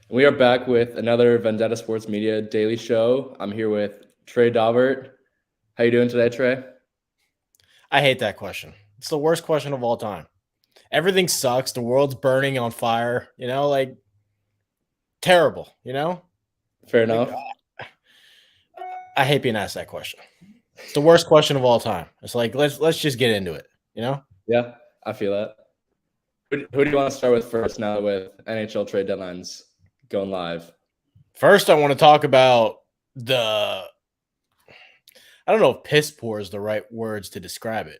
We are back with another Vendetta Sports Media daily show. I'm here with Trey Daubert. How you doing today, Trey? I hate that question. It's the worst question of all time. Everything sucks. The world's burning on fire. Like terrible. Fair Like enough. I hate being asked that question. It's the worst question of all time. It's like let's just get into it. Yeah, I feel that. Who do you want to start with first now with NHL trade deadlines going live? First, I want to talk about the. I don't know if piss poor is the right words to describe it,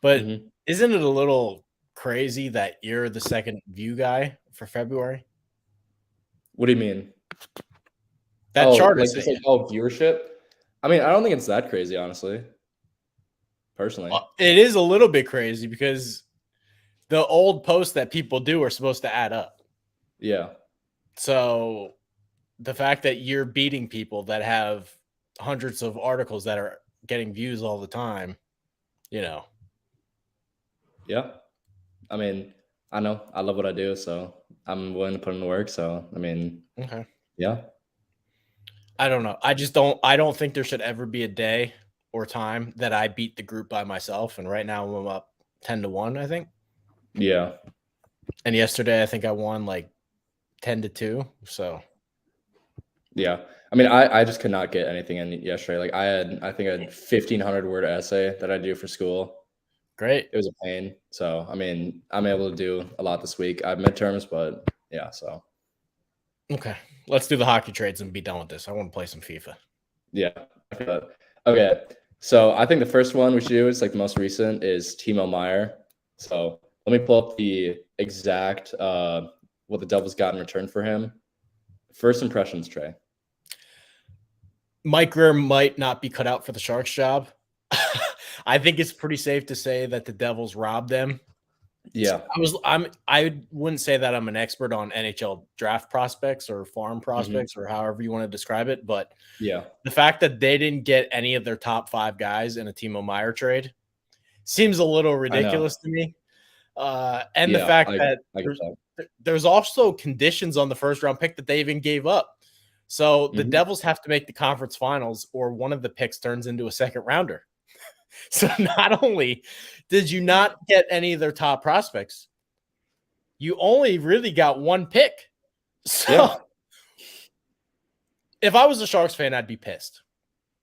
but isn't it a little crazy that you're the second view guy for February? What do you mean? That Oh, chart like is just saying like viewership? I mean, I don't think it's that crazy, honestly. Personally. it is a little bit crazy because the old posts that people do are supposed to add up. Yeah. So the fact that you're beating people that have hundreds of articles that are getting views all the time, Yeah. I mean, I know I love what I do, so I'm willing to put in the work. So, I mean, Okay. yeah. I don't know. I don't think there should ever be a day or time that I beat the group by myself. And right now I'm up 10-1, I think. Yeah. And yesterday I think I won like 10-2. So yeah. I mean, I just could not get anything in yesterday. Like I think I had 1,500 word essay that I do for school. great. It was a pain. So, I mean, I'm able to do a lot this week. I have midterms, but yeah, so. Okay. Let's do the hockey trades and be done with this. I want to play some FIFA. Yeah. Okay. So I think the first one we should do is like the most recent is Timo Meyer. So let me pull up the exact what the Devils got in return for him. First impressions, Trey. Mike Greer might not be cut out for the Sharks job. I think it's pretty safe to say that the Devils robbed them. Yeah. I wouldn't say that I'm an expert on NHL draft prospects or farm prospects or however you want to describe it, but Yeah. the fact that they didn't get any of their top 5 guys in a Timo Meyer trade seems a little ridiculous to me. And the fact that there's also conditions on the first round pick that they even gave up. So the Devils have to make the conference finals or one of the picks turns into a second rounder. So not only did you not get any of their top prospects, you only really got one pick. So if I was a Sharks fan, I'd be pissed.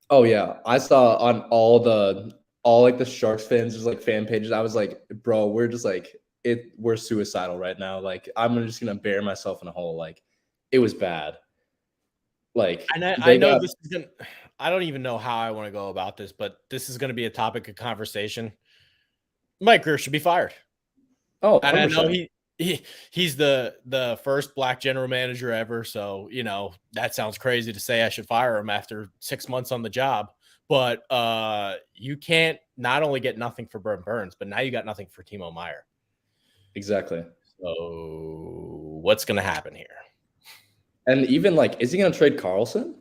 Oh yeah. I saw on all like the Sharks fans, just like fan pages. I was like, bro, we're just like we're suicidal right now. Like I'm just gonna bury myself in a hole. Like it was bad. Like and I know this is gonna. I don't even know how I want to go about this, but this is going to be a topic of conversation. Mike Greer should be fired. Oh, and I know he's the first black general manager ever, so that sounds crazy to say I should fire him after 6 months on the job. But you can't not only get nothing for Brent Burns, but now you got nothing for Timo Meyer. Exactly. So what's going to happen here? And even like, is he going to trade Carlson?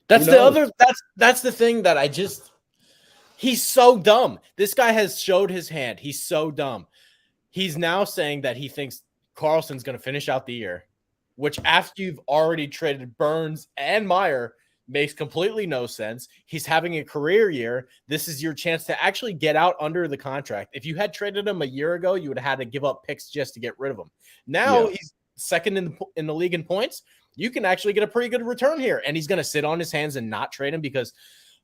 That's that's the thing that he's so dumb. This guy has showed his hand. He's so dumb. He's now saying that he thinks Carlson's going to finish out the year, which after you've already traded Burns and Meyer makes completely no sense. He's having a career year. This is your chance to actually get out under the contract. If you had traded him a year ago, you would have had to give up picks just to get rid of him. Now he's second in the league in points. You can actually get a pretty good return here. And he's going to sit on his hands and not trade him because,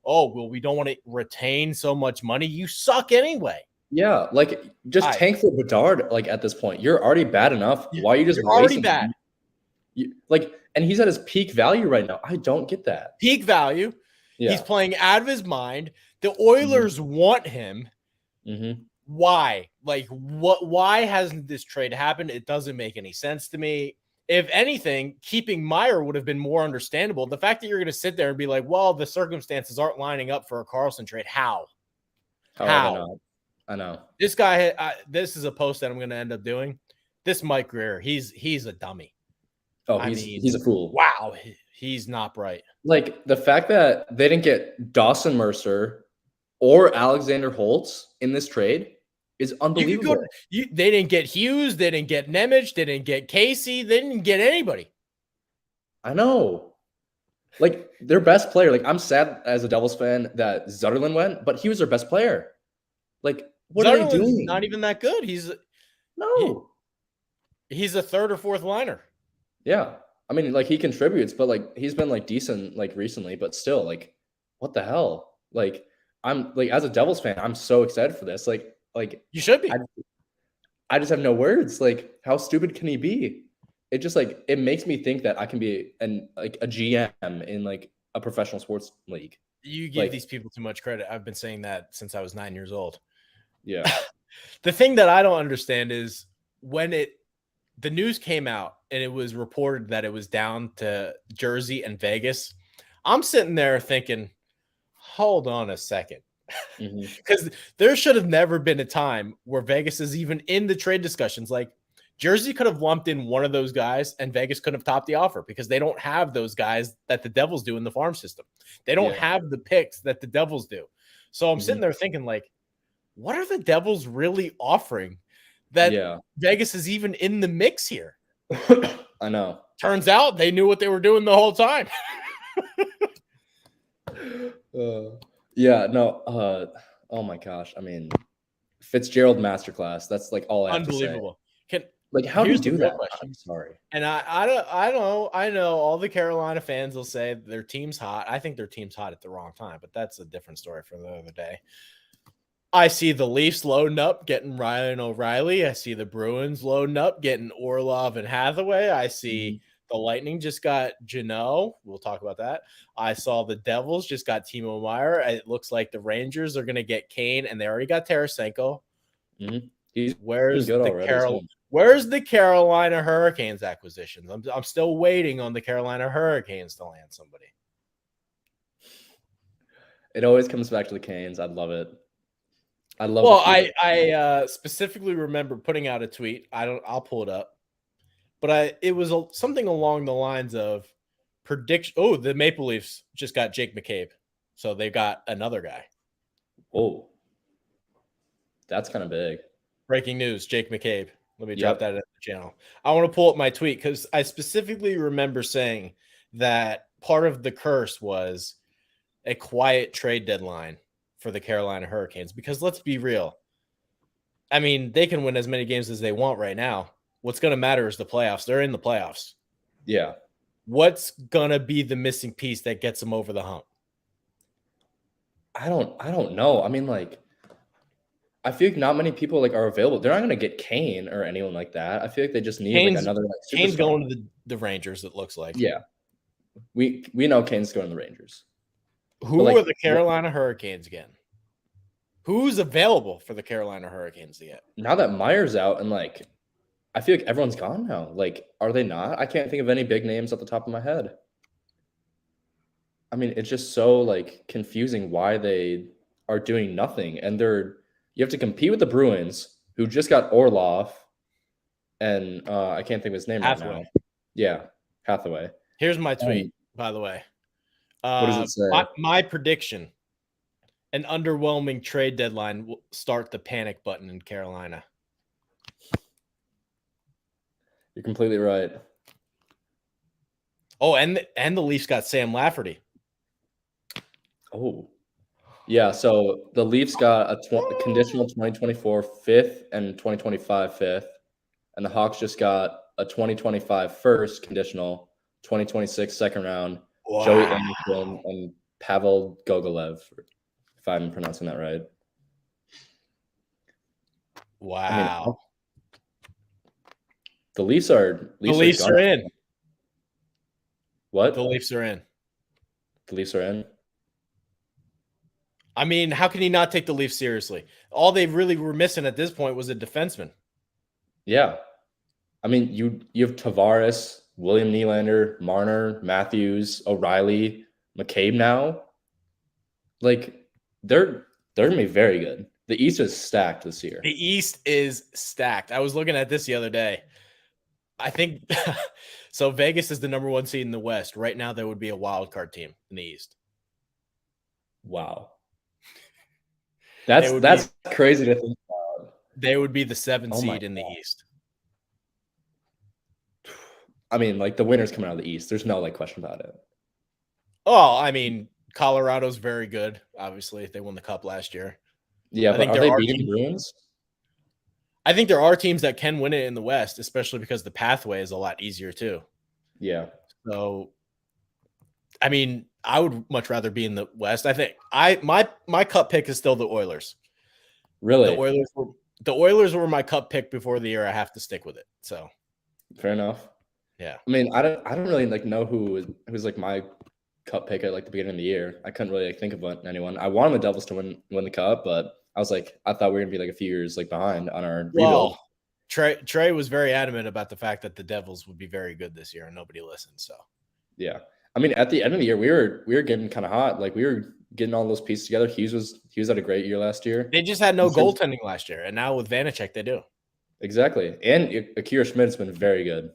we don't want to retain so much money. You suck anyway. Yeah, like just tank for Bedard. Like at this point, you're already bad enough. Why are you just already bad? And he's at his peak value right now. I don't get that. Peak value. Yeah. He's playing out of his mind. The Oilers want him. Why? Like what? Why hasn't this trade happened? It doesn't make any sense to me. If anything, keeping Meyer would have been more understandable. The fact that you're going to sit there and be like, well, the circumstances aren't lining up for a Carlson trade. How? I know. This guy, this is a post that I'm going to end up doing. This Mike Greer, he's a dummy. Oh, he's a fool. Wow, he's not bright. Like the fact that they didn't get Dawson Mercer or Alexander Holtz in this trade, is You could go. unbelievable. They didn't get Hughes. They didn't get Nemec. They didn't get Casey. They didn't get anybody. I know. Like their best player. Like I'm sad as a Devils fan that Zetterlund went, but he was their best player. Like what are they Zetterlund's doing? not even that good. No. He's a third or fourth liner. Yeah. I mean, like he contributes, but like he's been like decent like recently, but still, like, what the hell? Like, I'm like as a Devils fan, I'm so excited for this. Like You should be. I just have no words. Like, how stupid can he be? It just like it makes me think that I can be like a GM in like a professional sports league. You give these people too much credit. I've been saying that since I was 9 years old. Yeah. The thing that I don't understand is when the news came out and it was reported that it was down to Jersey and Vegas, I'm sitting there thinking, hold on a second. Because there should have never been a time where Vegas is even in the trade discussions. Like Jersey could have lumped in one of those guys and Vegas couldn't have topped the offer because they don't have those guys that the Devils do in the farm system. They don't have the picks that the Devils do. So I'm sitting there thinking like, what are the Devils really offering that Vegas is even in the mix here? I know. Turns out they knew what they were doing the whole time. Yeah, no. Oh my gosh. I mean, Fitzgerald masterclass. That's like all I have Unbelievable. to say. Like, how do you do that? Question. I'm sorry. And I know all the Carolina fans will say their team's hot. I think their team's hot at the wrong time, but that's a different story for the other day. I see the Leafs loading up, getting Ryan O'Reilly. I see the Bruins loading up, getting Orlov and Hathaway. I see the Lightning just got Jeannot. We'll talk about that. I saw the Devils just got Timo Meier. It looks like the Rangers are going to get Kane, and they already got Tarasenko. Where's the Carolina Hurricanes acquisitions? I'm still waiting on the Carolina Hurricanes to land somebody. It always comes back to the Canes. I love it. Well, I specifically remember putting out a tweet. I'll pull it up, but it was something along the lines of prediction. Oh, the Maple Leafs just got Jake McCabe, so they got another guy. Oh, that's kind of big. Breaking news: Jake McCabe. Let me drop that in the channel. I want to pull up my tweet because I specifically remember saying that part of the curse was a quiet trade deadline for the Carolina Hurricanes, because let's be real. I mean, they can win as many games as they want right now. What's going to matter is the playoffs. They're in the playoffs. Yeah. What's going to be the missing piece that gets them over the hump? I don't know. I mean, like, I feel like not many people like are available. They're not going to get Kane or anyone like that. I feel like they just need like another like superstar. Kane's going to the Rangers, it looks like. Yeah. We know Kane's going to the Rangers. Who are the Carolina Hurricanes again? Who's available for the Carolina Hurricanes to get? Now that Meier's out and like I feel like everyone's gone now. Like, are they not? I can't think of any big names at the top of my head. I mean, it's just so like confusing why they are doing nothing. And you have to compete with the Bruins, who just got Orlov, and I can't think of his name Hathaway. right now. Yeah, Hathaway. Here's my tweet, by the way. What does it say? My prediction: an underwhelming trade deadline will start the panic button in Carolina. You're completely right. Oh, and the Leafs got Sam Lafferty. Oh, yeah. So the Leafs got a conditional 2024 fifth and 2025 fifth, and the Hawks just got a 2025 first conditional, 2026 second round. Wow. Joey Anderson and Pavel Gogolev, if I'm pronouncing that right. Wow. I mean, the Leafs are in. What? The Leafs are in. The Leafs are in. I mean, how can he not take the Leafs seriously? All they really were missing at this point was a defenseman. Yeah. I mean, you have Tavares, William Nylander, Marner, Matthews, O'Reilly, McCabe now. Like, they're going to be very good. The East is stacked this year. The East is stacked. I was looking at this the other day. I think so. Vegas is the number 1 seed in the West. Right now, there would be a wild card team in the East. Wow. That's crazy to think about. They would be the 7th Oh my seed in the East. I mean, like the winner's coming out of the East. There's no like question about it. Oh, I mean, Colorado's very good. Obviously, they won the Cup last year. Yeah, I but think are there they are beating the teams. Bruins? I think there are teams that can win it in the West, especially because the pathway is a lot easier too. Yeah. So, I mean, I would much rather be in the West. I think my Cup pick is still the Oilers. Really? The Oilers were my Cup pick before the year. I have to stick with it. So, Fair enough. yeah. I mean, I don't really like know who's like my Cup pick at like the beginning of the year. I couldn't really like, think of anyone. I wanted the Devils to win the Cup, but I was like, I thought we were gonna be like a few years like behind on our rebuild. Trey was very adamant about the fact that the Devils would be very good this year, and nobody listened. So, yeah, I mean, at the end of the year, we were getting kind of hot. Like we were getting all those pieces together. Hughes had a great year last year. they just had no goaltending last year, and now with Vanacek, they do. Exactly, and Akira Schmidt's been very good.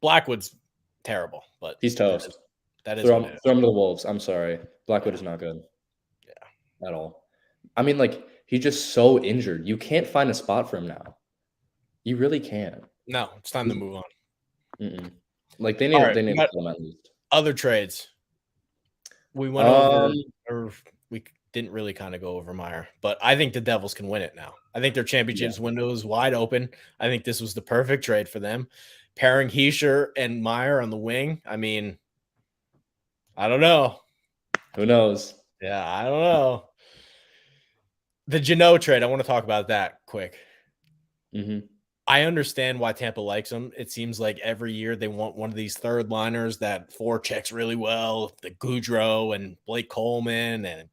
Blackwood's terrible, but he's toast. That is throw him to the Wolves. I'm sorry, Blackwood is not good. Yeah, at all. I mean, like he's just so injured. You can't find a spot for him now. You really can't. No, it's time to move on. Mm-mm. Like they need to kill him at least. Other trades. We went over, or we didn't really kind of go over Meyer, but I think the Devils can win it now. I think their championships window is wide open. I think this was the perfect trade for them. Pairing Hischier and Meyer on the wing. I mean, I don't know. Who knows? Yeah, I don't know. The Jeannot trade, I want to talk about that quick. Mm-hmm. I understand why Tampa likes him. It seems like every year they want one of these third liners that forechecks really well, the Goudreau and Blake Coleman and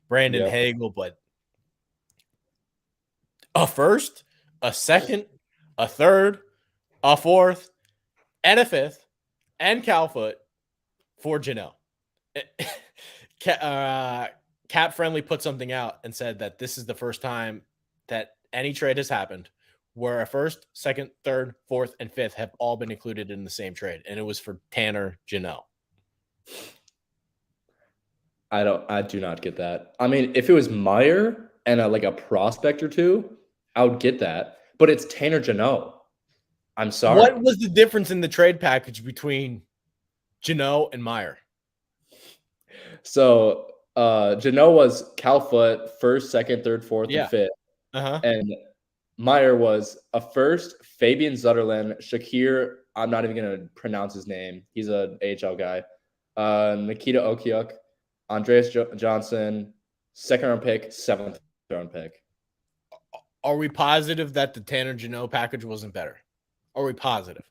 Brandon Hagel, but a first, a second, a third, a fourth, and a fifth, and Calfoot for Jeannot. Cap Friendly put something out and said that this is the first time that any trade has happened where a first, second, third, fourth, and fifth have all been included in the same trade, and it was for Tanner Jeannot. I do not get that. I mean, if it was Meyer and like a prospect or two, I would get that. But it's Tanner Jeannot. I'm sorry. What was the difference in the trade package between Jeannot and Meyer? So Jeannot was Calfoot, first, second, third, fourth, and fifth. And Meyer was a first, Fabian Zutterland, Shakir, I'm not even going to pronounce his name. He's an AHL guy. Nikita Okiuk, Andreas Johnson, second round pick, seventh round pick. Are we positive that the Tanner Jeannot package wasn't better? Are we positive?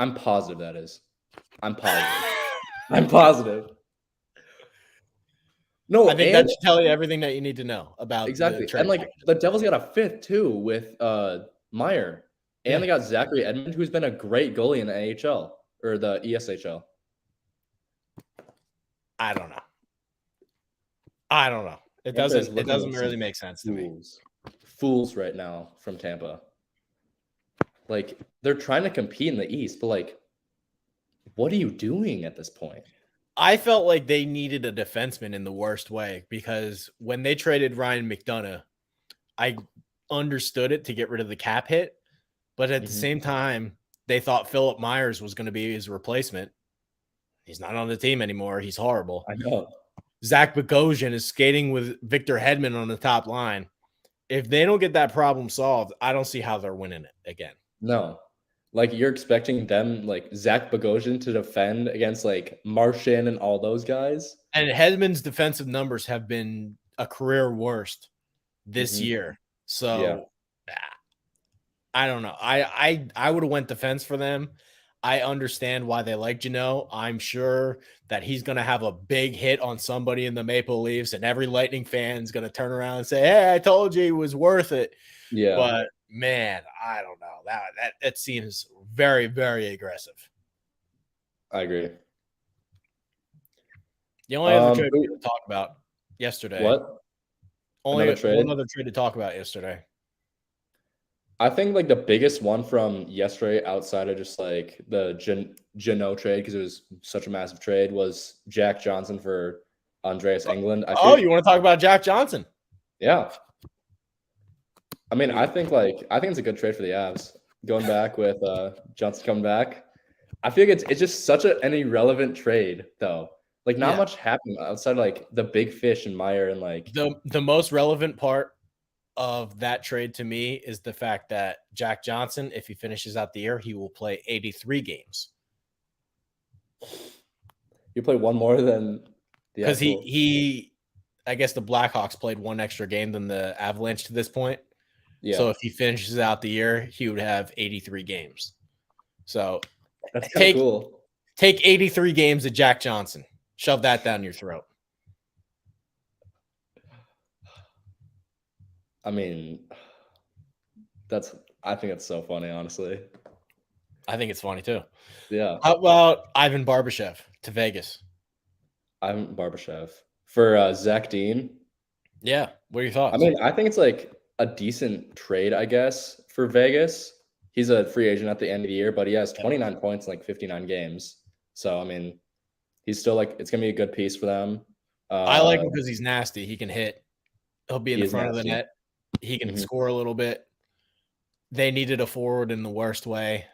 I'm positive that is. I'm positive. I'm positive. No, I think that should tell you everything that you need to know about exactly. And like packages. The Devils got a fifth too with Meyer, and they got Zachary Edmond, who's been a great goalie in the AHL or the ESHL. I don't know. It doesn't really make sense to me. Fools right now from Tampa. Like they're trying to compete in the East, but like, what are you doing at this point? I felt like they needed a defenseman in the worst way because when they traded Ryan McDonough, I understood it to get rid of the cap hit, but at the same time, they thought Philip Myers was going to be his replacement. He's not on the team anymore. He's horrible. I know. Zach Bogosian is skating with Victor Hedman on the top line. If they don't get that problem solved, I don't see how they're winning it again. No. Like you're expecting them, like Zach Bogosian, to defend against like Marchand and all those guys. And Hedman's defensive numbers have been a career worst this year. So I don't know. I would have went defense for them. I understand why they like Jeannot. I'm sure that he's going to have a big hit on somebody in the Maple Leafs, and every Lightning fan is going to turn around and say, "Hey, I told you he was worth it." Yeah. But man, I don't know. That seems very, very aggressive. I agree. The only other trade we to talk about yesterday. What? Only one other trade to talk about yesterday. I think like the biggest one from yesterday, outside of just like the Jeannot trade, because it was such a massive trade, was Jack Johnson for Andreas Englund. You want to talk about Jack Johnson? Yeah. I mean, I think it's a good trade for the Avs. Going back with Johnson coming back. I feel like it's just such an irrelevant trade though. Like not much happened outside like the big fish and Meyer and like the most relevant part of that trade to me is the fact that Jack Johnson, if he finishes out the year, he will play 83 games. You play one more than because he I guess the Blackhawks played one extra game than the Avalanche to this point. Yeah. So if he finishes out the year, he would have 83 games. So that's kind of cool. Take 83 games of Jack Johnson. Shove that down your throat. I mean, I think it's so funny, honestly. I think it's funny too. Yeah. How about Ivan Barbashev to Vegas? Ivan Barbashev for Zach Dean. Yeah. What are your thoughts? I mean, I think it's like a decent trade, I guess, for Vegas. He's a free agent at the end of the year, but he has 29 points in like 59 games. So, I mean, he's still like, it's going to be a good piece for them. I like him because he's nasty. He can hit. He'll be in the front of the net. He can score a little bit. They needed a forward in the worst way.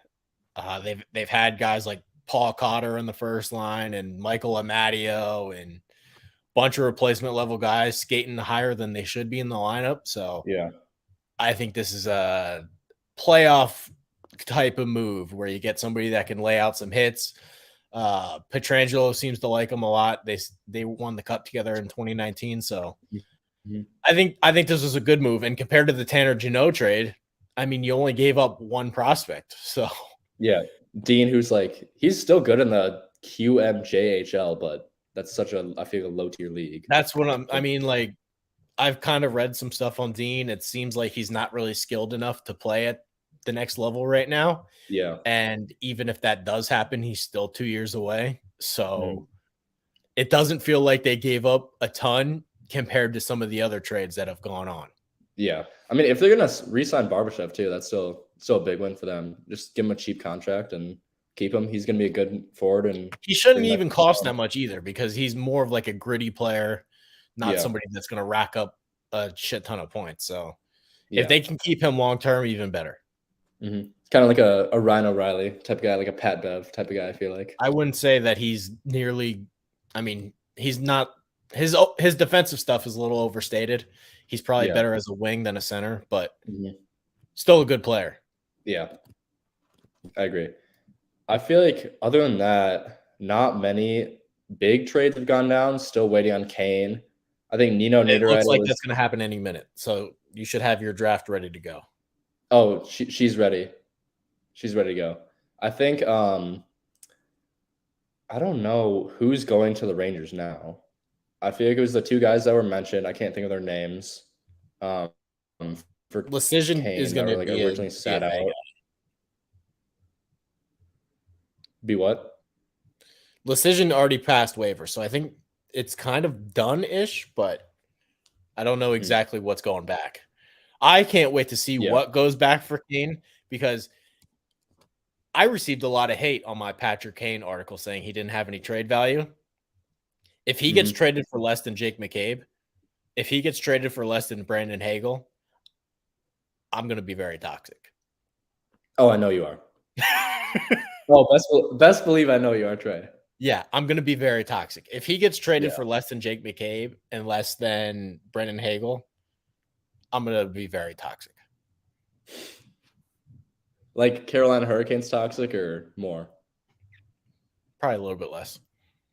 They've had guys like Paul Cotter in the first line and Michael Amadio and a bunch of replacement level guys skating higher than they should be in the lineup. So yeah, I think this is a playoff type of move where you get somebody that can lay out some hits. Pietrangelo seems to like him a lot. They won the cup together in 2019. So I think this is a good move. And compared to the Tanner Jeannot trade, I mean, you only gave up one prospect. So yeah, Dean, who's like, he's still good in the QMJHL, but that's such a, I feel, a low tier league. That's what I mean, like, I've kind of read some stuff on Dean. It seems like he's not really skilled enough to play at the next level right now. Yeah. And even if that does happen, he's still 2 years away. So it doesn't feel like they gave up a ton compared to some of the other trades that have gone on. Yeah. I mean, if they're going to re-sign Barbashev too, that's still a big win for them. Just give him a cheap contract and keep him. He's going to be a good forward. And he shouldn't even cost that much either because he's more of like a gritty player, not somebody that's going to rack up a shit ton of points. So if they can keep him long-term, even better. It's kind of like a Ryan O'Reilly type of guy, like a Pat Bev type of guy, I feel like. I wouldn't say that he's nearly – I mean, he's not – his defensive stuff is a little overstated. He's probably better as a wing than a center, but still a good player. Yeah, I agree. I feel like other than that, not many big trades have gone down. Still waiting on Kane. I think Nino Niederreiter. It looks like that's going to happen any minute, so you should have your draft ready to go. Oh, she's ready. She's ready to go. I think I don't know who's going to the Rangers now. I feel like it was the two guys that were mentioned. I can't think of their names. For Lecision is going to be originally sat out. Be what? Lecision already passed waiver, so I think it's kind of done-ish, but I don't know exactly what's going back. I can't wait to see what goes back for Kane because I received a lot of hate on my Patrick Kane article saying he didn't have any trade value. If he gets traded for less than Jake McCabe, if he gets traded for less than Brandon Hagel, I'm going to be very toxic. Oh, I know you are. Best believe I know you are, Trey. Yeah, I'm going to be very toxic. If he gets traded for less than Jake McCabe and less than Brandon Hagel, I'm going to be very toxic. Like Carolina Hurricanes toxic or more? Probably a little bit less.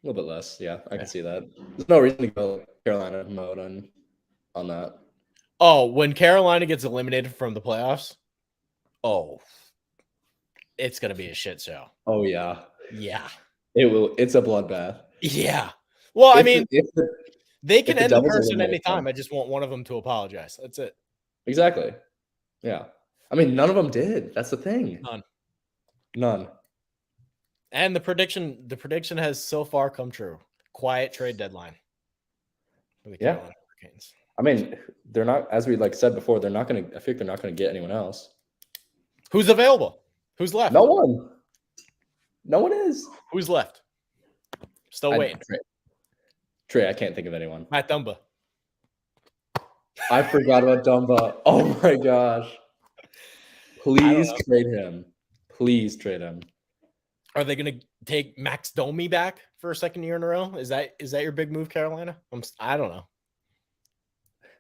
A little bit less. Yeah, I can see that. There's no reason to go Carolina mode on that. Oh, when Carolina gets eliminated from the playoffs, it's going to be a shit show. Oh, yeah. Yeah. It will. It's a bloodbath. Yeah. Well, I mean, they can end the person anytime. I just want one of them to apologize. That's it. Exactly. Yeah. I mean, none of them did. That's the thing. None. And the prediction has so far come true. Quiet trade deadline for the Carolina Hurricanes. I mean, they're not, as we said before, they're not going to, I think they're not going to get anyone else. Who's available? Who's left? No one. No one is. Who's left? Still waiting. Trey, I can't think of anyone. Matt Dumba. I forgot about Dumba. Oh my gosh. I don't Please know. trade him. Please trade him. Are they going to take Max Domi back for a second year in a row? Is that your big move, Carolina? I don't know.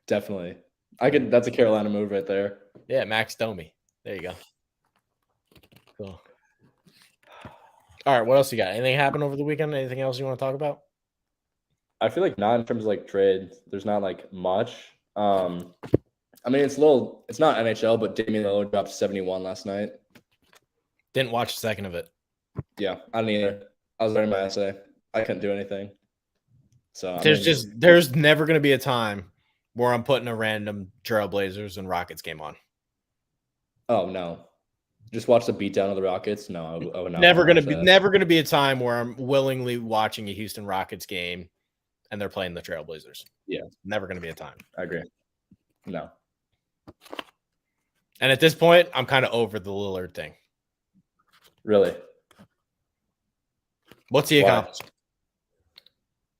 Definitely. That's a Carolina move right there. Yeah, Max Domi. There you go. Cool. All right, what else you got? Anything happen over the weekend? Anything else you want to talk about? I feel like not in terms of like trade. There's not like much. I mean, it's not NHL, but Damian Lillard dropped 71 last night. Didn't watch a second of it. Yeah, I didn't either. I was writing my essay. I couldn't do anything. So there's never going to be a time where I'm putting a random Trailblazers and Rockets game on. Oh no, just watch the beatdown of the Rockets. No, I would not. Never gonna be a time where I'm willingly watching a Houston Rockets game and they're playing the Trailblazers. Yeah, never gonna be a time. I agree. No. And at this point, I'm kind of over the Lillard thing. Really? What's he accomplished?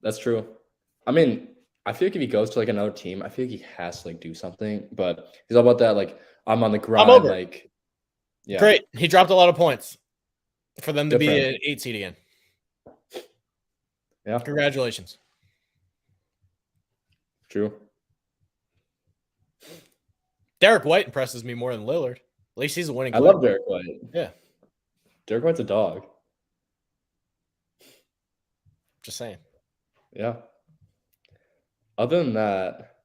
That's true. I mean, I feel like if he goes to like another team, I feel like he has to like do something. But he's all about that. Like I'm on the grind. I'm over. Like, yeah, great. He dropped a lot of points for them to be an 8 seed again. Yeah. Congratulations. True. Derek White impresses me more than Lillard. At least he's a winning player. I love Derek White. Yeah. Derek White's a dog. Just saying. Yeah. Other than that,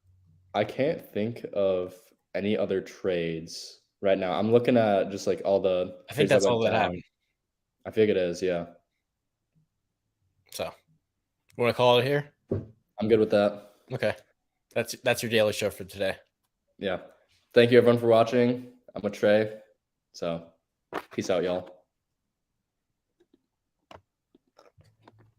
I can't think of any other trades right now. I'm looking at just like all the. I think that's all that happened. I think it is, yeah. So, you want to call it here? I'm good with that. Okay. That's your daily show for today. Yeah. Thank you everyone for watching. I'm with Trey. So, peace out, y'all.